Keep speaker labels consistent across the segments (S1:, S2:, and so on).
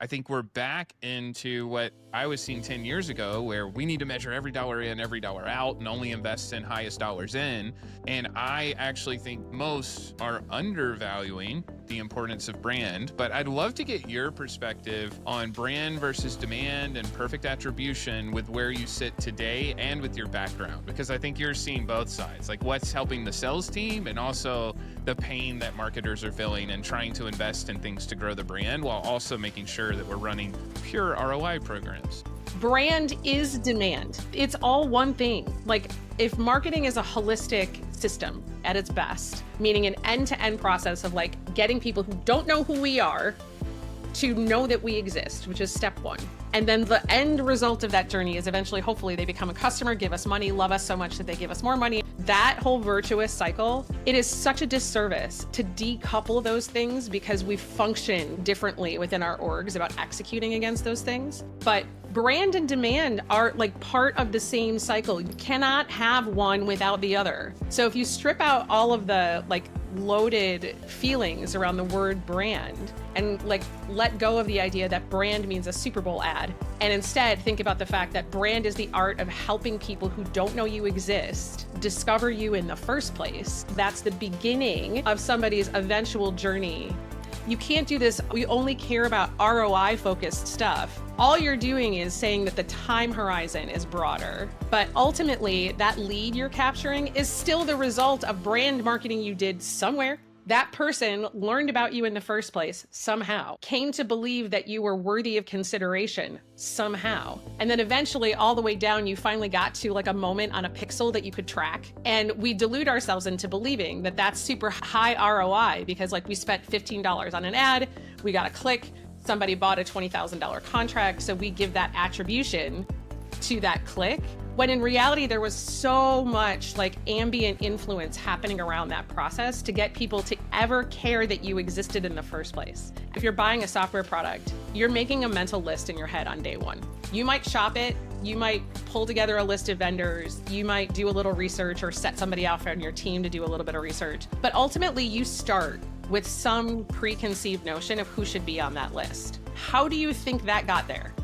S1: I think we're back into what I was seeing 10 years ago, where we need to measure every dollar in, every dollar out, and only invest in highest dollars in. And I actually think most are undervaluing the importance of brand. But I'd love to get your perspective on brand versus demand and perfect attribution with where you sit today and with your background, because I think you're seeing both sides, like what's helping the sales team and also the pain that marketers are feeling and trying to invest in things to grow the brand while also making sure that we're running pure ROI programs.
S2: Brand is demand. It's all one thing. Like, if marketing is a holistic system at its best, meaning an end-to-end process of like getting people who don't know who we are to know that we exist, which is step one. And then the end result of that journey is eventually, hopefully, they become a customer, give us money, love us so much that they give us more money. That whole virtuous cycle, it is such a disservice to decouple those things because we function differently within our orgs about executing against those things. But brand and demand are like part of the same cycle. You cannot have one without the other. So if you strip out all of the like loaded feelings around the word brand and like let go of the idea that brand means a Super Bowl ad, and instead think about the fact that brand is the art of helping people who don't know you exist discover you in the first place. That's the beginning of somebody's eventual journey. You can't do this. We only care about ROI focused stuff. All you're doing is saying that the time horizon is broader. But ultimately, that lead you're capturing is still the result of brand marketing you did somewhere. That person learned about you in the first place somehow, came to believe that you were worthy of consideration somehow. And then eventually, all the way down, you finally got to like a moment on a pixel that you could track. And we delude ourselves into believing that that's super high ROI because like we spent $15 on an ad, we got a click, somebody bought a $20,000 contract. So we give that attribution to that click, when in reality, there was so much like ambient influence happening around that process to get people to ever care that you existed in the first place. If you're buying a software product, you're making a mental list in your head on day one. You might shop it, you might pull together a list of vendors, you might do a little research or set somebody out on your team to do a little bit of research. But ultimately, you start with some preconceived notion of who should be on that list. How do you think that got there?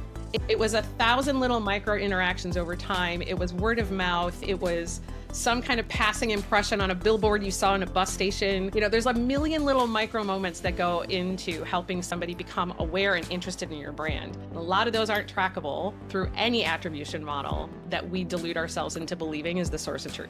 S2: It was 1,000 little micro interactions over time. It was word of mouth. It was some kind of passing impression on a billboard you saw in a bus station. You know, there's a million little micro moments that go into helping somebody become aware and interested in your brand. And a lot of those aren't trackable through any attribution model that we delude ourselves into believing is the source of truth.